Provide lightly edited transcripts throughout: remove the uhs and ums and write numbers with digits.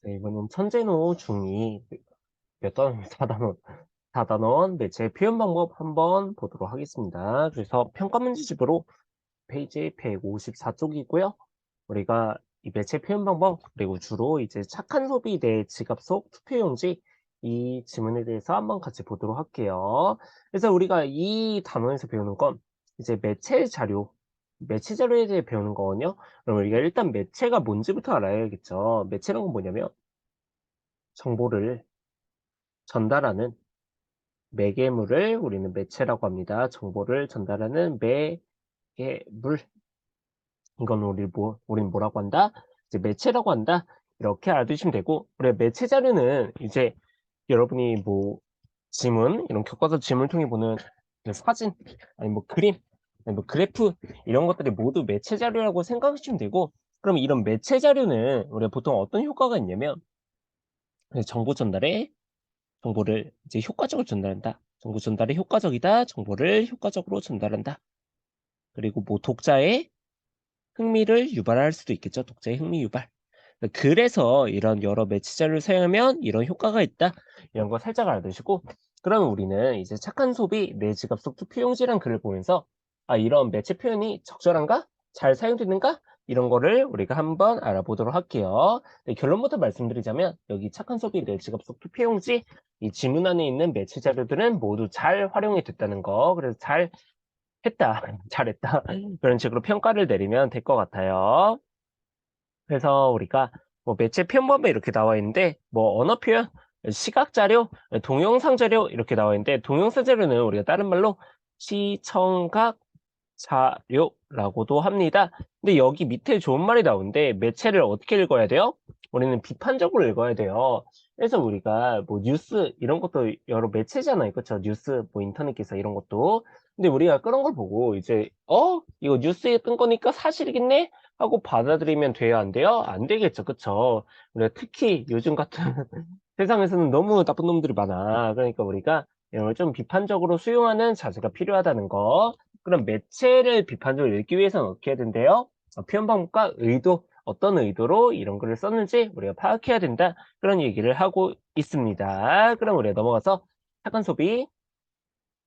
네, 이거는 천재노 중이 몇 단원, 4단원, 4단원 매체 표현 방법 한번 보도록 하겠습니다. 그래서 평가 문제집으로 페이지 154쪽이고요. 우리가 이 매체 표현 방법, 그리고 주로 이제 착한 소비 내 지갑 속 투표용지 이 지문에 대해서 한번 같이 보도록 할게요. 그래서 우리가 이 단원에서 배우는 건 이제 매체 자료에 대해 배우는 거거든요. 그럼 우리가 일단 매체가 뭔지부터 알아야겠죠. 매체란 건 뭐냐면 정보를 전달하는 매개물을 우리는 매체라고 합니다. 정보를 전달하는 매개물. 이건 우린 뭐라고 한다? 이제 매체라고 한다. 이렇게 알아두시면 되고, 우리 매체 자료는 이제 여러분이 뭐 지문, 이런 교과서 지문을 통해 보는 그 사진, 아니 뭐 그림, 아니 뭐 그래프 이런 것들이 모두 매체 자료라고 생각하시면 되고, 그럼 이런 매체 자료는 우리가 보통 어떤 효과가 있냐면 정보 전달에 정보를 이제 효과적으로 전달한다. 정보 전달이 효과적이다. 정보를 효과적으로 전달한다. 그리고 뭐 독자의 흥미를 유발할 수도 있겠죠. 독자의 흥미 유발. 그래서 이런 여러 매체 자료를 사용하면 이런 효과가 있다. 이런 거 살짝 알아두시고, 그러면 우리는 이제 착한 소비 내 지갑 속 투표용지란 글을 보면서 아, 이런 매체 표현이 적절한가? 잘 사용되는가? 이런 거를 우리가 한번 알아보도록 할게요. 네, 결론부터 말씀드리자면 여기 착한 소비 내 지갑 속 투표용지 이 지문 안에 있는 매체 자료들은 모두 잘 활용이 됐다는 거. 그래서 잘 했다, 잘했다 그런 식으로 평가를 내리면 될 것 같아요. 그래서 우리가 뭐 매체 표현법에 이렇게 나와 있는데 뭐 언어 표현, 시각 자료, 동영상 자료 이렇게 나와 있는데 동영상 자료는 우리가 다른 말로 시청각 자료라고도 합니다. 근데 여기 밑에 좋은 말이 나오는데 매체를 어떻게 읽어야 돼요? 우리는 비판적으로 읽어야 돼요. 그래서 우리가 뭐 뉴스 이런 것도 여러 매체잖아요. 그렇죠? 뉴스, 뭐 인터넷 기사 이런 것도. 근데 우리가 그런 걸 보고 이제 이거 뉴스에 뜬 거니까 사실이겠네? 하고 받아들이면 돼요, 안 돼요? 안 되겠죠. 그쵸? 우리가 특히 요즘 같은 세상에서는 너무 나쁜 놈들이 많아. 그러니까 우리가 이런 걸 좀 비판적으로 수용하는 자세가 필요하다는 거. 그럼 매체를 비판적으로 읽기 위해서는 어떻게 해야 된대요? 표현 방법과 의도, 어떤 의도로 이런 글을 썼는지 우리가 파악해야 된다. 그런 얘기를 하고 있습니다. 그럼 우리가 넘어가서 착한 소비,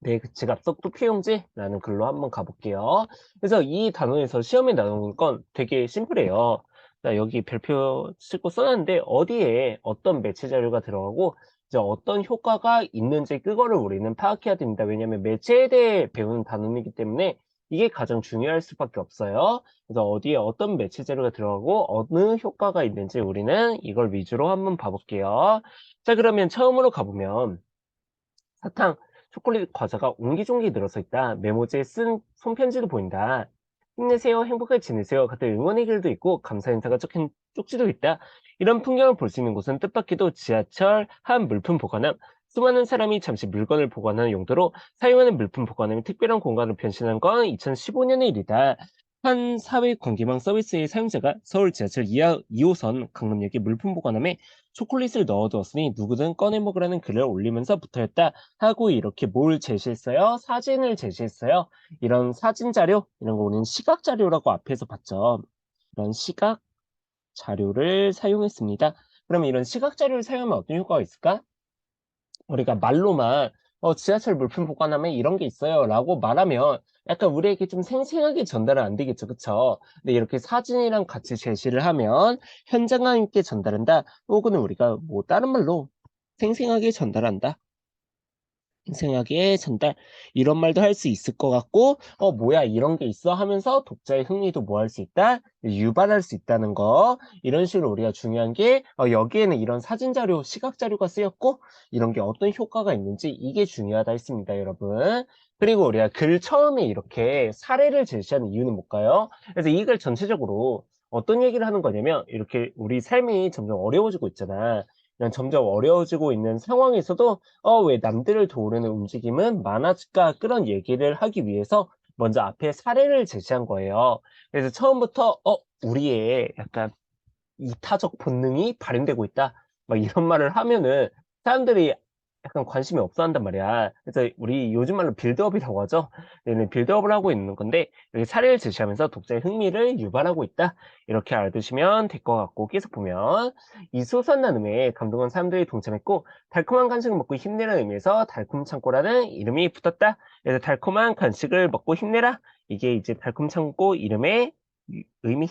네, 그 지갑 속 투표용지라는 글로 한번 가볼게요. 그래서 이 단원에서 시험에 나오는 건 되게 심플해요. 자, 여기 별표 찍고 써놨는데 어디에 어떤 매체 자료가 들어가고 이제 어떤 효과가 있는지 그거를 우리는 파악해야 됩니다. 왜냐하면 매체에 대해 배우는 단원이기 때문에 이게 가장 중요할 수밖에 없어요. 그래서 어디에 어떤 매체 자료가 들어가고 어느 효과가 있는지 우리는 이걸 위주로 한번 봐볼게요. 자, 그러면 처음으로 가보면 사탕, 초콜릿, 과자가 옹기종기 늘어서 있다. 메모지에 쓴 손편지도 보인다. 힘내세요, 행복하게 지내세요 같은 응원의 글도 있고 감사 인사가 적힌 쪽지도 있다. 이런 풍경을 볼 수 있는 곳은 뜻밖에도 지하철 한 물품 보관함. 수많은 사람이 잠시 물건을 보관하는 용도로 사용하는 물품 보관함이 특별한 공간으로 변신한 건 2015년의 일이다. 한 사회관계망 서비스의 사용자가 서울 지하철 2호선 강남역의 물품 보관함에 초콜릿을 넣어두었으니 누구든 꺼내 먹으라는 글을 올리면서부터였다. 하고 이렇게 뭘 제시했어요? 사진을 제시했어요. 이런 사진 자료, 이런 거 우리는 시각 자료라고 앞에서 봤죠. 이런 시각 자료를 사용했습니다. 그러면 이런 시각 자료를 사용하면 어떤 효과가 있을까? 우리가 말로만 지하철 물품 보관함에 이런 게 있어요 라고 말하면 약간 우리에게 좀 생생하게 전달은 안 되겠죠. 그쵸? 근데 이렇게 사진이랑 같이 제시를 하면 현장감 있게 전달한다. 혹은 우리가 뭐 다른 말로 생생하게 전달한다. 생생하게 전달 이런 말도 할 수 있을 것 같고 뭐야 이런 게 있어 하면서 독자의 흥미도 뭐 할 수 있다 유발할 수 있다는 거 이런 식으로 우리가 중요한 게 여기에는 이런 사진 자료 시각 자료가 쓰였고 이런 게 어떤 효과가 있는지 이게 중요하다 했습니다 여러분. 그리고 우리가 글 처음에 이렇게 사례를 제시하는 이유는 뭘까요? 그래서 이 글 전체적으로 어떤 얘기를 하는 거냐면 이렇게 우리 삶이 점점 어려워지고 있잖아. 이런 점점 어려워지고 있는 상황에서도 왜 남들을 도우려는 움직임은 많아질까? 그런 얘기를 하기 위해서 먼저 앞에 사례를 제시한 거예요. 그래서 처음부터 우리의 약간 이타적 본능이 발현되고 있다. 막 이런 말을 하면은 사람들이 약간 관심이 없어 한단 말이야. 그래서 우리 요즘 말로 빌드업이라고 하죠. 얘는 빌드업을 하고 있는 건데 여기 사례를 제시하면서 독자의 흥미를 유발하고 있다. 이렇게 알아두시면 될 것 같고 계속 보면 이 소소한 나눔에 감동한 사람들이 동참했고 달콤한 간식을 먹고 힘내라는 의미에서 달콤창고라는 이름이 붙었다. 그래서 달콤한 간식을 먹고 힘내라. 이게 이제 달콤창고 이름의 의미,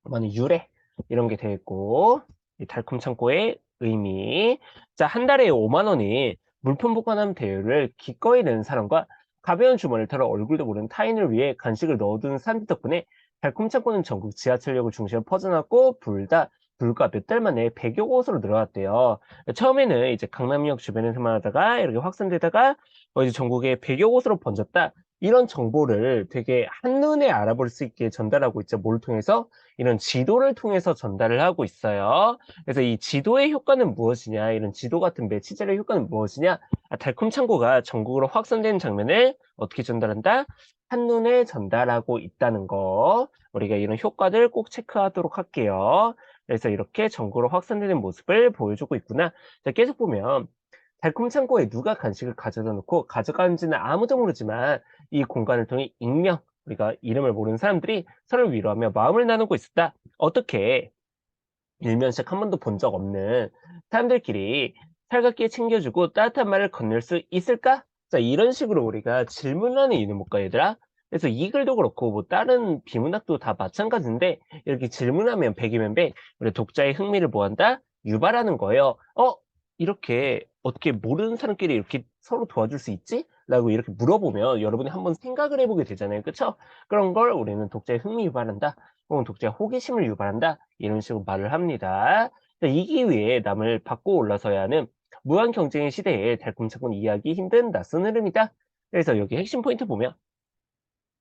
많이 유래 이런 게 되어 있고 이 달콤 창고의 의미. 자, 한 달에 5만 원이 물품 보관함 대여를 기꺼이 내는 사람과 가벼운 주머니를 털어 얼굴도 모르는 타인을 위해 간식을 넣어두는 사람들 덕분에 달콤 창고는 전국 지하철역을 중심으로 퍼져나갔고 불과 몇 달 만에 100여 곳으로 늘어났대요. 처음에는 이제 강남역 주변에서만 하다가 이렇게 확산되다가 이제 전국에 100여 곳으로 번졌다. 이런 정보를 되게 한눈에 알아볼 수 있게 전달하고 있죠. 뭘 통해서? 이런 지도를 통해서 전달을 하고 있어요. 그래서 이 지도의 효과는 무엇이냐, 이런 지도 같은 매치젤의 효과는 무엇이냐, 달콤 창고가 전국으로 확산되는 장면을 어떻게 전달한다? 한눈에 전달하고 있다는 거. 우리가 이런 효과들 꼭 체크하도록 할게요. 그래서 이렇게 전국으로 확산되는 모습을 보여주고 있구나. 자, 계속 보면 달콤 창고에 누가 간식을 가져다 놓고 가져가는지는 아무도 모르지만 이 공간을 통해 익명, 우리가 이름을 모르는 사람들이 서로를 위로하며 마음을 나누고 있었다. 어떻게 일면식 한 번도 본 적 없는 사람들끼리 살갑게 챙겨주고 따뜻한 말을 건넬 수 있을까? 자, 이런 식으로 우리가 질문하는 이유는 얘들아? 그래서 이 글도 그렇고 뭐 다른 비문학도 다 마찬가지인데 이렇게 질문하면 백이면 백, 우리 독자의 흥미를 뭐한다? 유발하는 거예요. 이렇게 어떻게 모르는 사람끼리 이렇게 서로 도와줄 수 있지? 라고 이렇게 물어보면 여러분이 한번 생각을 해보게 되잖아요. 그쵸? 그런 걸 우리는 독자의 흥미 유발한다. 혹은 독자의 호기심을 유발한다. 이런 식으로 말을 합니다. 자, 이기 위해 남을 받고 올라서야 하는 무한 경쟁의 시대에 달콤찮고 이해하기 힘든 낯선 흐름이다. 그래서 여기 핵심 포인트 보면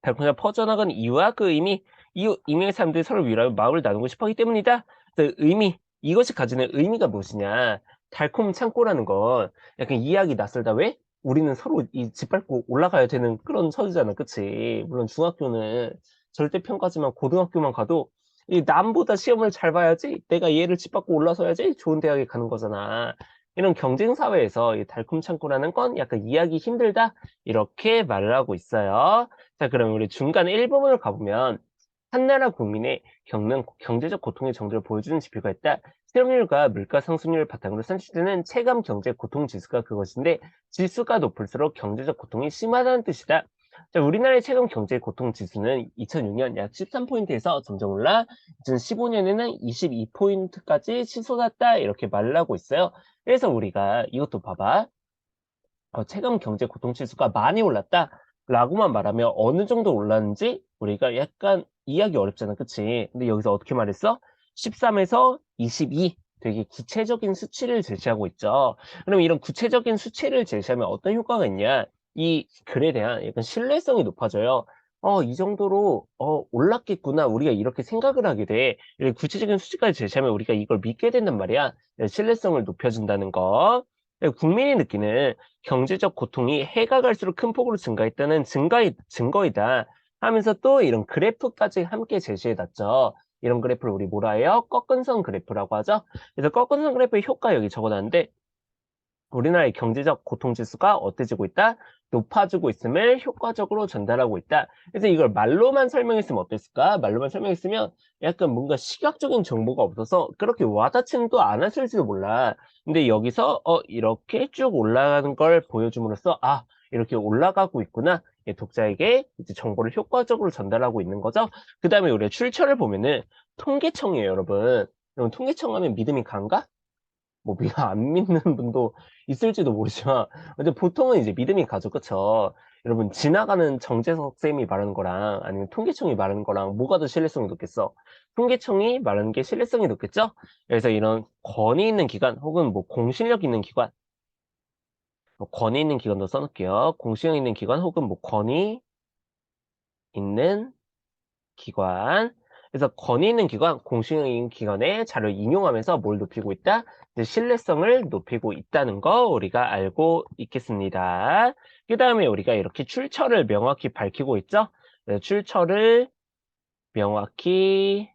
달콤하게 퍼져나간 이유와 그 의미, 이유, 익명의 사람들이 서로 위로하며 마음을 나누고 싶어 하기 때문이다. 그 의미, 이것이 가지는 의미가 무엇이냐. 달콤 창고라는 건 약간 이해하기 낯설다. 왜? 우리는 서로 이 짓밟고 올라가야 되는 그런 처지잖아. 그치? 물론 중학교는 절대 평가지만 고등학교만 가도 이 남보다 시험을 잘 봐야지 내가 얘를 짓밟고 올라서야지 좋은 대학에 가는 거잖아. 이런 경쟁 사회에서 이 달콤 창고라는 건 약간 이해하기 힘들다. 이렇게 말을 하고 있어요. 자, 그럼 우리 중간 1부분을 가보면 한 나라 국민의 겪는 경제적 고통의 정도를 보여주는 지표가 있다. 실업률과 물가 상승률을 바탕으로 산출되는 체감 경제 고통 지수가 그것인데 지수가 높을수록 경제적 고통이 심하다는 뜻이다. 자, 우리나라의 체감 경제 고통 지수는 2006년 약 13포인트에서 점점 올라 2015년에는 22포인트까지 치솟았다. 이렇게 말을 하고 있어요. 그래서 우리가 이것도 봐봐. 체감 경제 고통 지수가 많이 올랐다. 라고만 말하면 어느 정도 올랐는지 우리가 약간 이해하기 어렵잖아. 그치? 근데 여기서 어떻게 말했어? 13에서 22. 되게 구체적인 수치를 제시하고 있죠. 그럼 이런 구체적인 수치를 제시하면 어떤 효과가 있냐? 이 글에 대한 약간 신뢰성이 높아져요. 이 정도로 올랐겠구나. 우리가 이렇게 생각을 하게 돼. 이렇게 구체적인 수치까지 제시하면 우리가 이걸 믿게 된단 말이야. 신뢰성을 높여준다는 거. 국민이 느끼는 경제적 고통이 해가 갈수록 큰 폭으로 증가했다는 증거이다 하면서 또 이런 그래프까지 함께 제시해놨죠. 이런 그래프를 우리 뭐라 해요? 꺾은선 그래프라고 하죠. 그래서 꺾은선 그래프의 효과 여기 적어놨는데 우리나라의 경제적 고통 지수가 어때지고 있다? 높아지고 있음을 효과적으로 전달하고 있다. 그래서 이걸 말로만 설명했으면 어땠을까? 말로만 설명했으면 약간 뭔가 시각적인 정보가 없어서 그렇게 와닿지는 또 않았을지도 몰라. 근데 여기서 이렇게 쭉 올라가는 걸 보여줌으로써 이렇게 올라가고 있구나. 독자에게 이제 정보를 효과적으로 전달하고 있는 거죠. 그 다음에 우리가 출처를 보면은 통계청이에요, 여러분. 여러분 통계청 하면 믿음이 간가? 뭐 안 믿는 분도 있을지도 모르지만 근데 보통은 이제 믿음이 가죠. 그쵸? 여러분 지나가는 정재석 쌤이 말하는 거랑 아니면 통계청이 말하는 거랑 뭐가 더 신뢰성이 높겠어? 통계청이 말하는 게 신뢰성이 높겠죠? 그래서 이런 권위 있는 기관 혹은 뭐 공신력 있는 기관 뭐 권위 있는 기관도 써놓을게요. 공신력 있는 기관 혹은 뭐 권위 있는 기관. 그래서 권위 있는 기관, 공信있는 기관의 자료를 인용하면서 뭘 높이고 있다? 이제 신뢰성을 높이고 있다는 거 우리가 알고 있겠습니다. 그 다음에 우리가 이렇게 출처를 명확히 밝히고 있죠? 출처를 명확히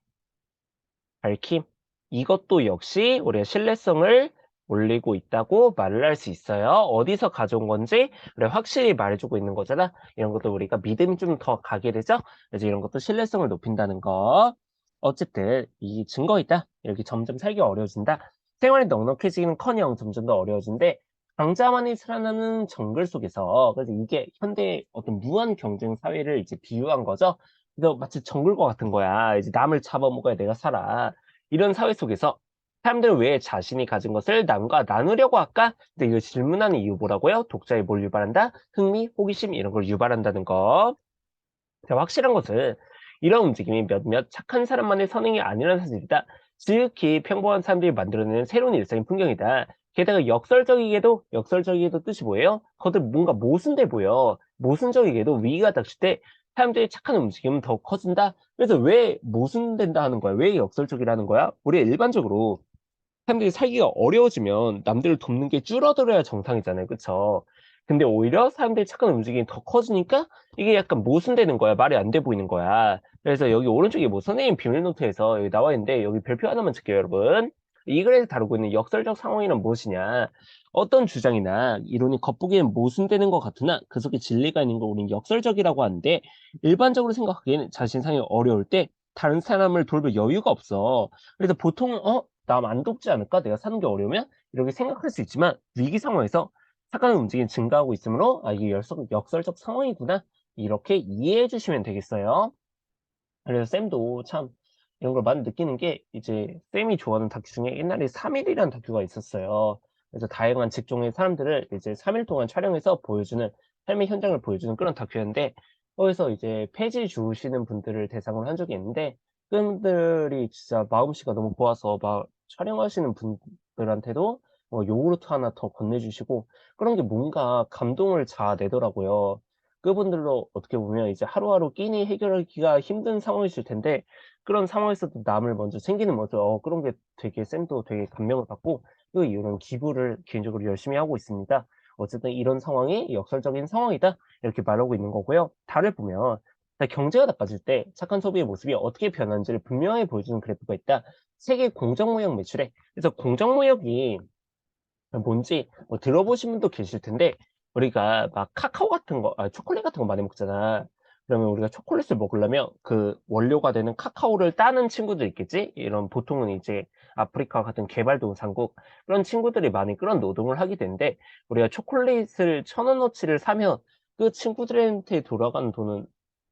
밝힘. 이것도 역시 우리가 신뢰성을 올리고 있다고 말을 할 수 있어요. 어디서 가져온 건지 우리 확실히 말해주고 있는 거잖아. 이런 것도 우리가 믿음이 좀 더 가게 되죠. 그래서 이런 것도 신뢰성을 높인다는 거. 어쨌든 이 증거이다. 이렇게 점점 살기 어려워진다. 생활이 넉넉해지는커녕 점점 더 어려워진데 강자만이 살아남는 정글 속에서 그래서 이게 현대 어떤 무한 경쟁 사회를 이제 비유한 거죠. 그래서 마치 정글과 같은 거야. 이제 남을 잡아먹어야 내가 살아. 이런 사회 속에서 사람들은 왜 자신이 가진 것을 남과 나누려고 할까? 근데 이거 질문하는 이유 뭐라고요? 독자에 뭘 유발한다? 흥미, 호기심 이런 걸 유발한다는 거. 자, 확실한 것은 이런 움직임이 몇몇 착한 사람만의 선행이 아니라는 사실이다. 지극히 평범한 사람들이 만들어내는 새로운 일상의 풍경이다. 게다가 역설적이게도 뜻이 뭐예요? 거들 뭔가 모순돼 보여. 모순적이게도 위기가 닥칠 때 사람들의 착한 움직임은 더 커진다. 그래서 왜 모순된다 하는 거야? 왜 역설적이라는 거야? 우리가 일반적으로 사람들이 살기가 어려워지면 남들을 돕는 게 줄어들어야 정상이잖아요. 그쵸? 근데 오히려 사람들이 착한 움직임이 더 커지니까 이게 약간 모순되는 거야. 말이 안 돼 보이는 거야. 그래서 여기 오른쪽에 뭐 선생님 비밀 노트에서 여기 나와 있는데 여기 별표 하나만 줄게요, 여러분. 이 글에서 다루고 있는 역설적 상황이란 무엇이냐? 어떤 주장이나 이론이 겉보기엔 모순되는 것 같으나 그 속에 진리가 있는 걸 우리는 역설적이라고 하는데 일반적으로 생각하기에는 자신 상이 어려울 때 다른 사람을 돌볼 여유가 없어. 그래서 보통은 남 안 돕지 않을까? 내가 사는 게 어려우면? 이렇게 생각할 수 있지만 위기 상황에서 사람 움직임이 증가하고 있으므로 이게 역설적 상황이구나. 이렇게 이해해 주시면 되겠어요. 그래서 쌤도 참 이런 걸 많이 느끼는 게 이제 쌤이 좋아하는 다큐 중에 옛날에 3일이라는 다큐가 있었어요. 그래서 다양한 직종의 사람들을 이제 3일 동안 촬영해서 보여주는 삶의 현장을 보여주는 그런 다큐였는데 거기서 이제 폐지 주시는 분들을 대상으로 한 적이 있는데 그분들이 진짜 마음씨가 너무 고와서 막 촬영하시는 분들한테도 요구르트 하나 더 건네주시고 그런 게 뭔가 감동을 자아내더라고요. 그분들도 어떻게 보면 이제 하루하루 끼니 해결하기가 힘든 상황이실 텐데 그런 상황에서도 남을 먼저 챙기는 모습 그런 게 되게 쌤도 되게 감명을 받고 그 이후로는 기부를 개인적으로 열심히 하고 있습니다. 어쨌든 이런 상황이 역설적인 상황이다 이렇게 말하고 있는 거고요. 달을 보면 경제가 나빠질 때 착한 소비의 모습이 어떻게 변하는지를 분명히 보여주는 그래프가 있다. 세계 공정무역 매출액. 그래서 공정무역이 뭔지 뭐 들어보신 분도 계실 텐데 우리가 막 카카오 같은 거, 초콜릿 같은 거 많이 먹잖아. 그러면 우리가 초콜릿을 먹으려면 그 원료가 되는 카카오를 따는 친구들 있겠지? 이런 보통은 이제 아프리카 같은 개발도상국 그런 친구들이 많이 그런 노동을 하게 되는데 우리가 초콜릿을 1,000원어치를 사면 그 친구들한테 돌아가는 돈은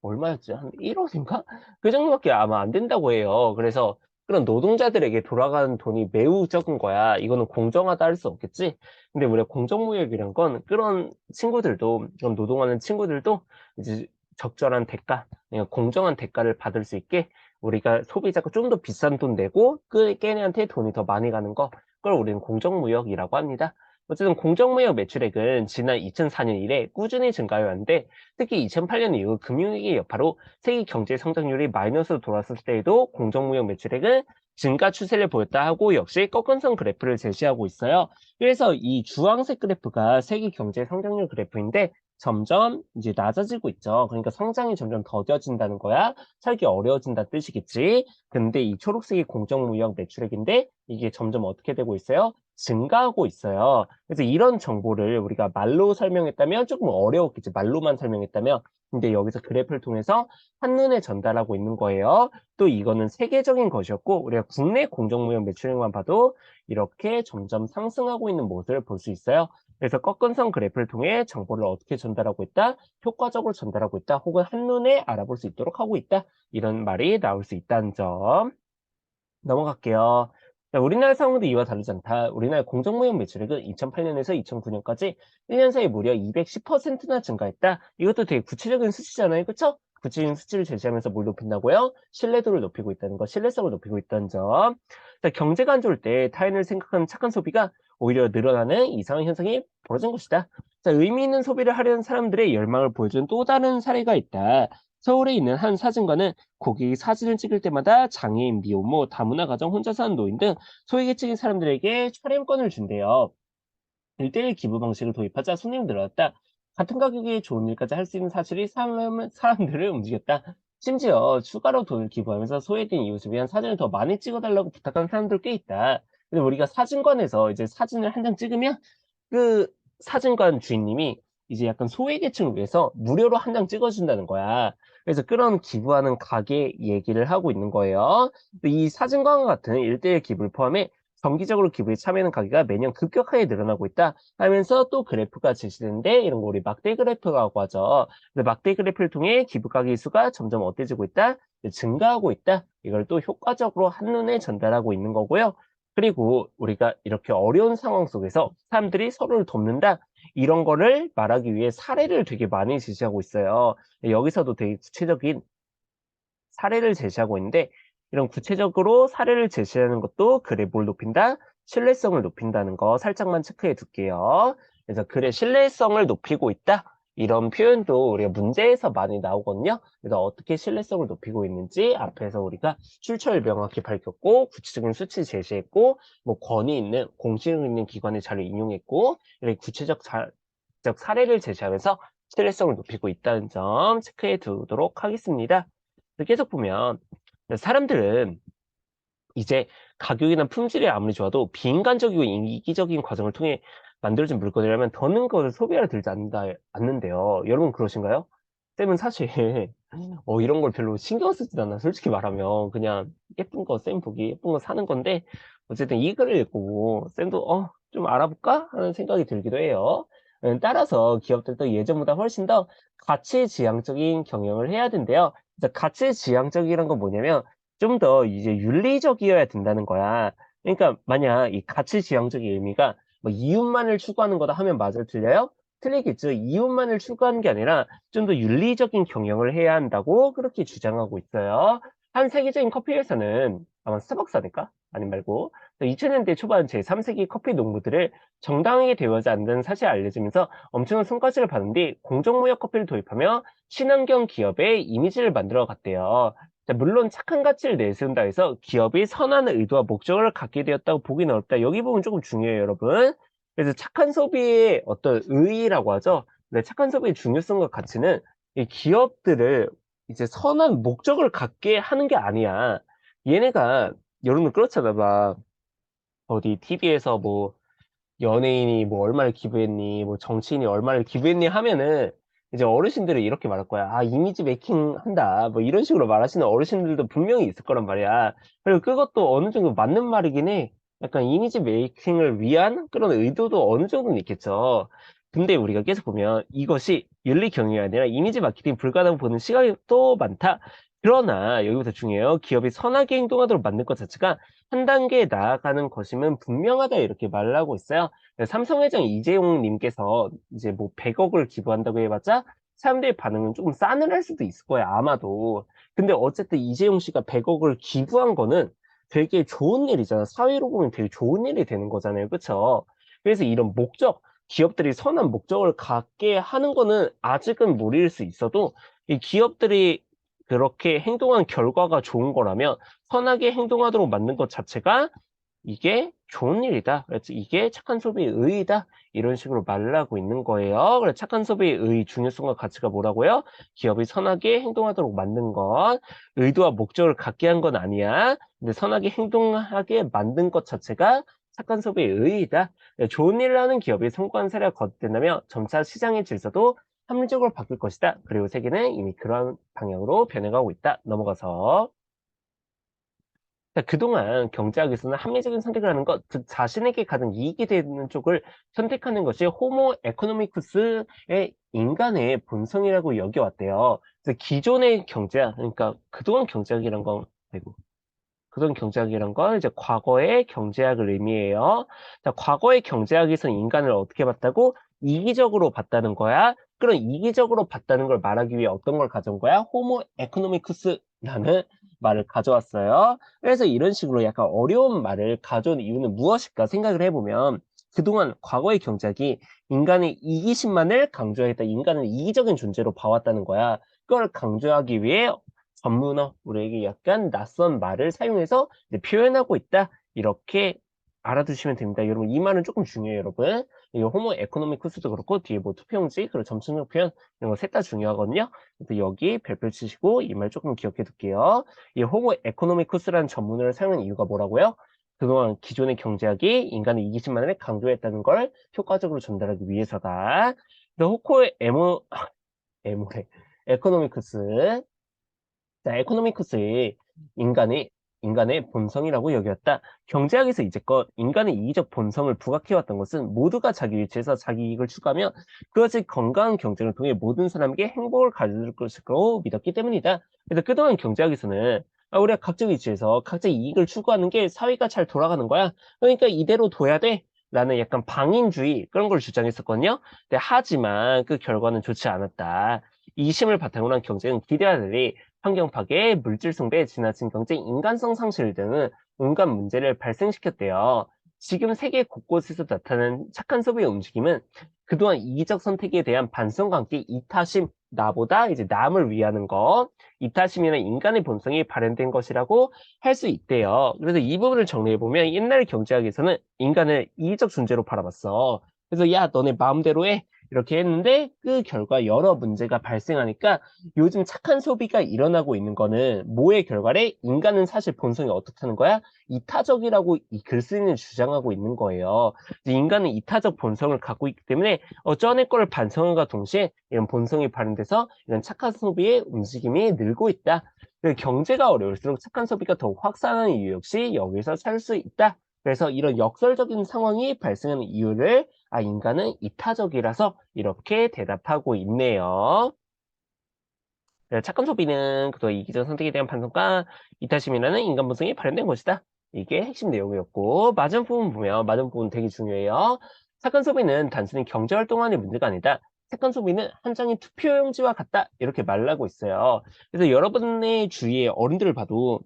얼마였지? 한 1원인가? 그 정도밖에 아마 안 된다고 해요. 그래서 그런 노동자들에게 돌아가는 돈이 매우 적은 거야. 이거는 공정하다 할 수 없겠지? 근데 우리가 공정무역이란 건 그런 친구들도, 그런 노동하는 친구들도 이제 적절한 대가, 그러니까 공정한 대가를 받을 수 있게 우리가 소비자가 좀 더 비싼 돈 내고 그 걔네한테 돈이 더 많이 가는 거, 그걸 우리는 공정무역이라고 합니다. 어쨌든 공정무역 매출액은 지난 2004년 이래 꾸준히 증가해 왔는데 특히 2008년 이후 금융위기 여파로 세계 경제 성장률이 마이너스로 돌아섰을 때에도 공정무역 매출액은 증가 추세를 보였다 하고 역시 꺾은선 그래프를 제시하고 있어요. 그래서 이 주황색 그래프가 세계 경제 성장률 그래프인데 점점 이제 낮아지고 있죠. 그러니까 성장이 점점 더뎌진다는 거야. 살기 어려워진다는 뜻이겠지. 근데 이 초록색이 공정무역 매출액인데 이게 점점 어떻게 되고 있어요? 증가하고 있어요. 그래서 이런 정보를 우리가 말로 설명했다면 조금 어려웠겠지. 말로만 설명했다면. 근데 여기서 그래프를 통해서 한눈에 전달하고 있는 거예요. 또 이거는 세계적인 것이었고 우리가 국내 공정무역 매출액만 봐도 이렇게 점점 상승하고 있는 모습을 볼 수 있어요. 그래서 꺾은선 그래프를 통해 정보를 어떻게 전달하고 있다, 효과적으로 전달하고 있다, 혹은 한눈에 알아볼 수 있도록 하고 있다. 이런 말이 나올 수 있다는 점. 넘어갈게요. 자, 우리나라 상황도 이와 다르지 않다. 우리나라 공정무역 매출액은 2008년에서 2009년까지 1년 사이에 무려 210%나 증가했다. 이것도 되게 구체적인 수치잖아요. 그쵸? 구체적인 수치를 제시하면서 뭘 높인다고요? 신뢰도를 높이고 있다는 거, 신뢰성을 높이고 있다는 점. 자, 경제가 안 좋을 때 타인을 생각하는 착한 소비가 오히려 늘어나는 이상한 현상이 벌어진 것이다. 자, 의미 있는 소비를 하려는 사람들의 열망을 보여준 또 다른 사례가 있다. 서울에 있는 한 사진관은 고객이 사진을 찍을 때마다 장애인, 미혼모, 다문화 가정, 혼자 사는 노인 등 소외계층인 사람들에게 촬영권을 준대요. 1대1 기부 방식을 도입하자 손님이 늘었다. 같은 가격에 좋은 일까지 할 수 있는 사실이 사람들을 움직였다. 심지어 추가로 돈을 기부하면서 소외된 이웃을 위한 사진을 더 많이 찍어달라고 부탁하는 사람들 꽤 있다. 근데 우리가 사진관에서 이제 사진을 한 장 찍으면 그 사진관 주인님이 이제 약간 소외계층을 위해서 무료로 한 장 찍어준다는 거야. 그래서 그런 기부하는 가게 얘기를 하고 있는 거예요. 이 사진관과 같은 일대일 기부를 포함해 정기적으로 기부에 참여하는 가게가 매년 급격하게 늘어나고 있다 하면서 또 그래프가 제시되는데 이런 거 우리 막대 그래프라고 하죠. 막대 그래프를 통해 기부 가게 수가 점점 어때지고 있다? 증가하고 있다. 이걸 또 효과적으로 한눈에 전달하고 있는 거고요. 그리고 우리가 이렇게 어려운 상황 속에서 사람들이 서로를 돕는다. 이런 거를 말하기 위해 사례를 되게 많이 제시하고 있어요. 여기서도 되게 구체적인 사례를 제시하고 있는데 이런 구체적으로 사례를 제시하는 것도 글의 뭘 높인다? 신뢰성을 높인다는 거 살짝만 체크해 둘게요. 그래서 글의 신뢰성을 높이고 있다. 이런 표현도 우리가 문제에서 많이 나오거든요. 그래서 어떻게 신뢰성을 높이고 있는지 앞에서 우리가 출처를 명확히 밝혔고 구체적인 수치 제시했고 뭐 권위 있는 공信력 있는 기관의 자료를 인용했고 이렇게 구체적 사례를 제시하면서 신뢰성을 높이고 있다는 점 체크해 두도록 하겠습니다. 계속 보면 사람들은 이제 가격이나 품질이 아무리 좋아도 비인간적이고 이기적인 과정을 통해 만들어진 물건이라면 더는 것을 소비하려 들지 않는데요. 여러분 그러신가요? 쌤은 사실 이런 걸 별로 신경 쓰진 않아. 솔직히 말하면 그냥 예쁜 거 쌤 보기 예쁜 거 사는 건데 어쨌든 이 글을 읽고 쌤도 좀 알아볼까 하는 생각이 들기도 해요. 따라서 기업들도 예전보다 훨씬 더 가치지향적인 경영을 해야 된대요. 그래서 가치지향적이란 건 뭐냐면 좀 더 이제 윤리적이어야 된다는 거야. 그러니까 만약 이 가치지향적인 의미가 뭐 이윤만을 추구하는 거다 하면 맞아요, 틀려요? 틀리겠죠. 이윤만을 추구하는 게 아니라 좀 더 윤리적인 경영을 해야 한다고 그렇게 주장하고 있어요. 한 세계적인 커피 회사는 아마 스타벅스 아닐까? 아님 말고 2000년대 초반 제3세기 커피 농부들을 정당하게 대우하지 않는다는 사실이 알려지면서 엄청난 손가락을 받은 뒤 공정무역 커피를 도입하며 친환경 기업의 이미지를 만들어 갔대요. 자, 물론 착한 가치를 내세운다 해서 기업이 선한 의도와 목적을 갖게 되었다고 보기는 어렵다. 여기 부분 조금 중요해요, 여러분. 그래서 착한 소비의 어떤 의의라고 하죠. 네, 착한 소비의 중요성과 가치는 이 기업들을 이제 선한 목적을 갖게 하는 게 아니야. 얘네가 여러분 그렇잖아. 막 어디 TV에서 뭐 연예인이 뭐 얼마를 기부했니, 뭐 정치인이 얼마를 기부했니 하면은 이제 어르신들이 이렇게 말할 거야. 아, 이미지 메이킹 한다. 뭐 이런 식으로 말하시는 어르신들도 분명히 있을 거란 말이야. 그리고 그것도 어느 정도 맞는 말이긴 해. 약간 이미지 메이킹을 위한 그런 의도도 어느 정도는 있겠죠. 근데 우리가 계속 보면 이것이 윤리 경영이 아니라 이미지 마케팅 불가능하다고 보는 시각이 또 많다. 그러나 여기부터 중요해요. 기업이 선하게 행동하도록 만든 것 자체가 한 단계 나아가는 것임은 분명하다 이렇게 말을 하고 있어요. 삼성회장 이재용 님께서 이제 뭐 100억을 기부한다고 해봤자 사람들의 반응은 조금 싸늘할 수도 있을 거예요, 아마도. 근데 어쨌든 이재용 씨가 100억을 기부한 거는 되게 좋은 일이잖아. 사회로 보면 되게 좋은 일이 되는 거잖아요. 그쵸? 그래서 이런 목적, 기업들이 선한 목적을 갖게 하는 거는 아직은 무리일 수 있어도 이 기업들이 그렇게 행동한 결과가 좋은 거라면 선하게 행동하도록 만든 것 자체가 이게 좋은 일이다. 그래서 이게 착한 소비의 의의다. 이런 식으로 말을 하고 있는 거예요. 그래서 착한 소비의 의의 중요성과 가치가 뭐라고요? 기업이 선하게 행동하도록 만든 것, 의도와 목적을 갖게 한 건 아니야. 근데 선하게 행동하게 만든 것 자체가 착한 소비의 의의다. 좋은 일을 하는 기업이 성공한 사례가 거듭된다면 점차 시장의 질서도 합리적으로 바뀔 것이다. 그리고 세계는 이미 그런 방향으로 변해가고 있다. 넘어가서. 자, 그동안 경제학에서는 합리적인 선택을 하는 것, 즉 자신에게 가장 이익이 되는 쪽을 선택하는 것이 호모 에코노미쿠스의 인간의 본성이라고 여겨왔대요. 그래서 기존의 경제학, 그러니까 그동안 경제학이란 건, 아이고, 그동안 경제학이란 건 이제 과거의 경제학을 의미해요. 자, 과거의 경제학에서는 인간을 어떻게 봤다고? 이기적으로 봤다는 거야. 그런 이기적으로 봤다는 걸 말하기 위해 어떤 걸 가져온 거야? 호모 에코노미쿠스라는 말을 가져왔어요. 그래서 이런 식으로 약간 어려운 말을 가져온 이유는 무엇일까 생각을 해보면 그동안 과거의 경제학이 인간의 이기심만을 강조했다. 인간을 이기적인 존재로 봐왔다는 거야. 그걸 강조하기 위해 전문어, 우리에게 약간 낯선 말을 사용해서 이제 표현하고 있다. 이렇게 알아두시면 됩니다. 여러분, 이 말은 조금 중요해요, 여러분. 이 호모 에코노미쿠스도 그렇고, 뒤에 뭐 투표용지, 그리고 점수력 표현, 이런 거 셋 다 중요하거든요. 그래서 여기 별표 치시고, 이 말 조금 기억해 둘게요. 이 호모 에코노미쿠스라는 전문어를 사용한 이유가 뭐라고요? 그동안 기존의 경제학이 인간의 이기심만을 강조했다는 걸 효과적으로 전달하기 위해서다. 그래서 호코의 에모레, 에코노미쿠스. 자, 에코노미쿠스의 인간의 인간의 본성이라고 여겼다. 경제학에서 이제껏 인간의 이기적 본성을 부각해왔던 것은 모두가 자기 위치에서 자기 이익을 추구하며 그것이 건강한 경쟁을 통해 모든 사람에게 행복을 가져줄 것이라고 믿었기 때문이다. 그래서 그동안 경제학에서는 우리가 각자 위치에서 각자 이익을 추구하는 게 사회가 잘 돌아가는 거야. 그러니까 이대로 둬야 돼. 라는 약간 방인주의 그런 걸 주장했었거든요. 근데 하지만 그 결과는 좋지 않았다. 이심을 바탕으로 한 경쟁은 기대와 달리 환경 파괴, 물질 숭배, 지나친 경쟁, 인간성 상실 등은 온갖 문제를 발생시켰대요. 지금 세계 곳곳에서 나타나는 착한 소비의 움직임은 그동안 이기적 선택에 대한 반성과 함께 이타심, 나보다 이제 남을 위하는 것, 이타심이나 인간의 본성이 발현된 것이라고 할 수 있대요. 그래서 이 부분을 정리해보면 옛날 경제학에서는 인간을 이기적 존재로 바라봤어. 그래서 야, 너네 마음대로 해. 이렇게 했는데 그 결과 여러 문제가 발생하니까 요즘 착한 소비가 일어나고 있는 거는 뭐의 결과래? 인간은 사실 본성이 어떻게 하는 거야? 이타적이라고 이 글쓰기는 주장하고 있는 거예요. 이제 인간은 이타적 본성을 갖고 있기 때문에 전의 거를 반성함과 동시에 이런 본성이 발현돼서 이런 착한 소비의 움직임이 늘고 있다. 경제가 어려울수록 착한 소비가 더욱 확산하는 이유 역시 여기서 찾을 수 있다. 그래서 이런 역설적인 상황이 발생하는 이유를 인간은 이타적이라서 이렇게 대답하고 있네요. 착한 소비는 그동안 이기적 선택에 대한 반성과 이타심이라는 인간 본성이 발현된 것이다. 이게 핵심 내용이었고 마지막 부분 보면 마지막 부분 되게 중요해요. 착한 소비는 단순히 경제 활동만의 문제가 아니다. 착한 소비는 한 장의 투표용지와 같다. 이렇게 말하고 있어요. 그래서 여러분의 주위에 어른들을 봐도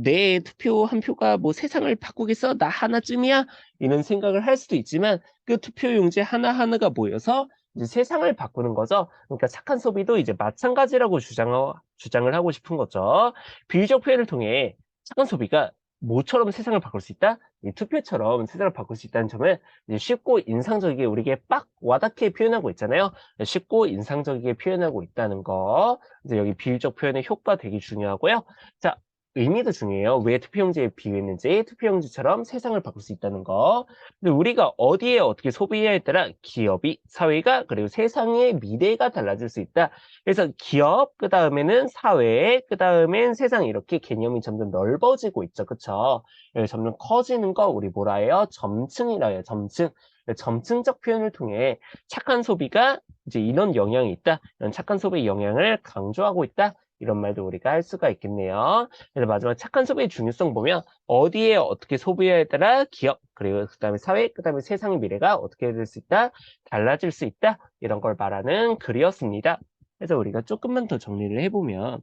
내 투표 한 표가 뭐 세상을 바꾸겠어? 나 하나쯤이야? 이런 생각을 할 수도 있지만 그 투표용지 하나하나가 모여서 이제 세상을 바꾸는 거죠. 그러니까 착한 소비도 이제 마찬가지라고 주장을 하고 싶은 거죠. 비유적 표현을 통해 착한 소비가 뭐처럼 세상을 바꿀 수 있다? 이 투표처럼 세상을 바꿀 수 있다는 점을 이제 쉽고 인상적이게 우리에게 빡 와닿게 표현하고 있잖아요. 쉽고 인상적이게 표현하고 있다는 거. 이제 여기 비유적 표현의 효과 되게 중요하고요. 자, 의미도 중요해요. 왜 투표용지에 비유했는지 투표용지처럼 세상을 바꿀 수 있다는 거. 근데 우리가 어디에 어떻게 소비해야에 따라 기업이, 사회가, 그리고 세상의 미래가 달라질 수 있다. 그래서 기업, 그 다음에는 사회, 그 다음엔 세상 이렇게 개념이 점점 넓어지고 있죠. 그쵸? 점점 커지는 거 우리 뭐라 해요? 점층이라 해요. 점층. 점층적 표현을 통해 착한 소비가 이제 이런 영향이 있다. 이런 착한 소비의 영향을 강조하고 있다. 이런 말도 우리가 할 수가 있겠네요. 그래서 마지막 착한 소비의 중요성 보면 어디에 어떻게 소비해야 따라 기업, 그리고 그다음에 사회, 그다음에 세상의 미래가 어떻게 될 수 있다, 달라질 수 있다, 이런 걸 말하는 글이었습니다. 그래서 우리가 조금만 더 정리를 해보면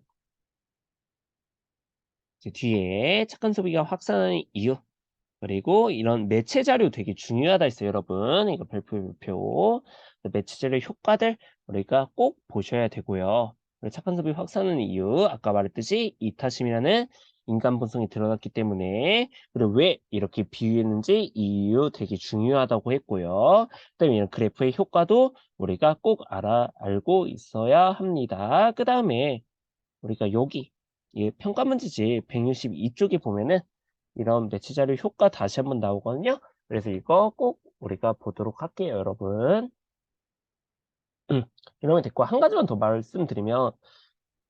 이제 뒤에 착한 소비가 확산하는 이유, 그리고 이런 매체 자료 되게 중요하다 했어요, 여러분. 이거 별표. 매체 자료 효과들 우리가 꼭 보셔야 되고요. 그리고 착한 소비 확산하는 이유, 아까 말했듯이 이타심이라는 인간 본성이 드러났기 때문에 그리고 왜 이렇게 비유했는지 이 이유 되게 중요하다고 했고요. 그다음에 이런 그래프의 효과도 우리가 꼭 알고 있어야 합니다. 그 다음에 우리가 여기 이 평가 문제집 162쪽에 보면은 이런 매체 자료 효과 다시 한번 나오거든요. 그래서 이거 꼭 우리가 보도록 할게요, 여러분. 이러면 됐고 한 가지만 더 말씀드리면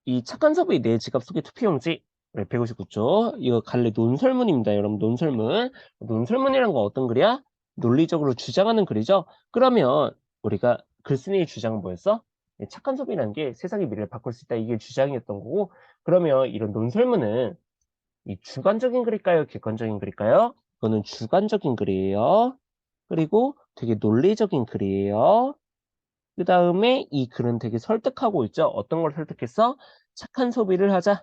이 착한 서부의 내 지갑 속의 투표용지 159쪽 이거 갈래 논설문입니다, 여러분. 논설문이란 건 어떤 글이야? 논리적으로 주장하는 글이죠. 그러면 우리가 글쓴이의 주장은 뭐였어? 착한 소비라는 게 세상의 미래를 바꿀 수 있다, 이게 주장이었던 거고, 그러면 이런 논설문은 이 주관적인 글일까요? 객관적인 글일까요? 이거는 주관적인 글이에요. 그리고 되게 논리적인 글이에요. 그 다음에 이 글은 되게 설득하고 있죠. 어떤 걸 설득했어? 착한 소비를 하자.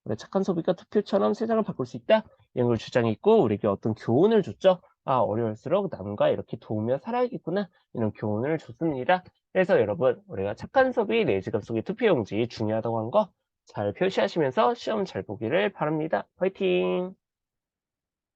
그래, 착한 소비가 투표처럼 세상을 바꿀 수 있다. 이런 걸 주장했고 우리에게 어떤 교훈을 줬죠. 어려울수록 남과 이렇게 도우며 살아야겠구나. 이런 교훈을 줬습니다. 그래서 여러분, 우리가 착한 소비 내 지갑 속의 투표용지 중요하다고 한 거 잘 표시하시면서 시험 잘 보기를 바랍니다. 화이팅!